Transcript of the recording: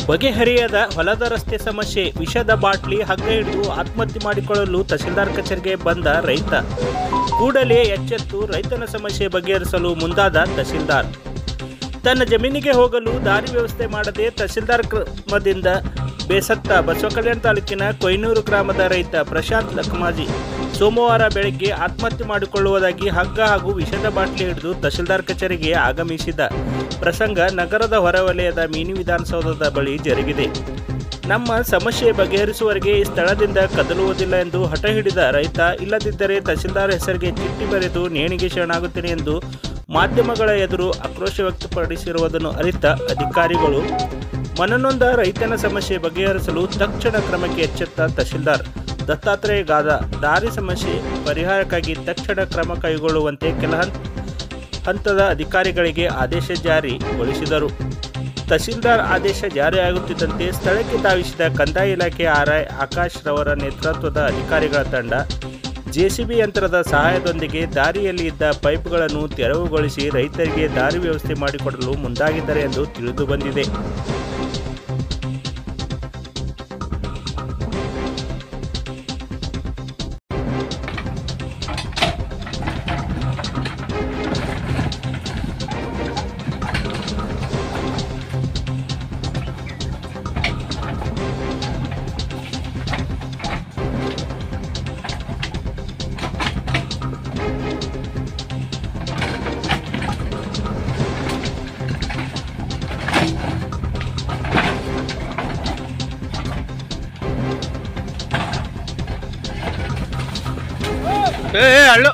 ಬಗೆಹರಿಯದ ಹೊಲದ ರಸ್ತೆ ಸಮಸ್ಯೆ, ವಿಷದ ಬಾಟ್ಲಿ ಹಗ್ಗ ಹಿಡಿದು ಆತ್ಮಹತ್ಯೆ ಮಾಡಿಕೊಳ್ಳಲು ತಹಸೀಲ್ದಾರ್ ಕಚೇರಿಗೆ ಬಂದ ರೈತ. ಕೂಡಲೇ ಎಚ್ಚೆತ್ತು ರೈತನ ಸಮಸ್ಯೆ ಬಗೆಹರಿಸಲು ಮುಂದಾದ ತಹಸೀಲ್ದಾರ್. ತನ್ನ ಜಮೀನಿಗೆ ಹೋಗಲು ದಾರಿ ವ್ಯವಸ್ಥೆ ಮಾಡದೆ ತಹಸೀಲ್ದಾರ್ ಕ್ರಮದಿಂದ ಬೇಸತ್ತ ಬಸವಕಲ್ಯಾಣ ತಾಲೂಕಿನ ಕೊಯ್ನೂರು ಗ್ರಾಮದ ರೈತ ಪ್ರಶಾಂತ್ ಲಖಮಾಜಿ ಸೋಮವಾರ ಬೆಳಗ್ಗೆ ಆತ್ಮಹತ್ಯೆ ಮಾಡಿಕೊಳ್ಳುವುದಾಗಿ ಹಗ್ಗ ಹಾಗೂ ವಿಷದ ಬಾಟ್ಲಿ ಹಿಡಿದು ತಹಸೀಲ್ದಾರ್ ಕಚೇರಿಗೆ ಆಗಮಿಸಿದ ಪ್ರಸಂಗ ನಗರದ ಹೊರವಲಯದ ಮಿನಿ ವಿಧಾನಸೌಧದ ಬಳಿ ಜರುಗಿದೆ. ನಮ್ಮ ಸಮಸ್ಯೆ ಬಗೆಹರಿಸುವವರೆಗೆ ಈ ಸ್ಥಳದಿಂದ ಕದಲುವುದಿಲ್ಲ ಎಂದು ಹಠ ಹಿಡಿದ ರೈತ, ಇಲ್ಲದಿದ್ದರೆ ತಹಸೀಲ್ದಾರ್ ಹೆಸರಿಗೆ ಚಿಟ್ಟಿ ಬರೆದು ನೇಣಿಗೆ ಶರಣಾಗುತ್ತೇನೆ ಎಂದು ಮಾಧ್ಯಮಗಳ ಎದುರು ಆಕ್ರೋಶ ವ್ಯಕ್ತಪಡಿಸಿರುವುದನ್ನು ಅರಿತ ಅಧಿಕಾರಿಗಳು ಮನನೊಂದ ರೈತನ ಸಮಸ್ಯೆ ಬಗೆಹರಿಸಲು ತಕ್ಷಣ ಕ್ರಮಕ್ಕೆ ಎಚ್ಚೆತ್ತ ತಹಸೀಲ್ದಾರ್ ದತ್ತಾತ್ರೇಯ ಗಾದ ದಾರಿ ಸಮಸ್ಯೆ ಪರಿಹಾರಕ್ಕಾಗಿ ತಕ್ಷಣ ಕ್ರಮ ಕೈಗೊಳ್ಳುವಂತೆ ಕೆಲ ಹಂತದ ಅಧಿಕಾರಿಗಳಿಗೆ ಆದೇಶ ಜಾರಿಗೊಳಿಸಿದರು. ತಹಸೀಲ್ದಾರ್ ಆದೇಶ ಜಾರಿಯಾಗುತ್ತಿದ್ದಂತೆ ಸ್ಥಳಕ್ಕೆ ಧಾವಿಸಿದ ಕಂದಾಯ ಇಲಾಖೆ ಆರ್ಐ ಆಕಾಶ್ ರವರ ನೇತೃತ್ವದ ಅಧಿಕಾರಿಗಳ ತಂಡ ಜೆಸಿಬಿ ಯಂತ್ರದ ಸಹಾಯದೊಂದಿಗೆ ದಾರಿಯಲ್ಲಿ ಇದ್ದ ಪೈಪ್ಗಳನ್ನು ತೆರವುಗೊಳಿಸಿ ರೈತರಿಗೆ ದಾರಿ ವ್ಯವಸ್ಥೆ ಮಾಡಿಕೊಡಲು ಮುಂದಾಗಿದ್ದಾರೆ ಎಂದು ತಿಳಿದು ಬಂದಿದೆ. ಹಲೋ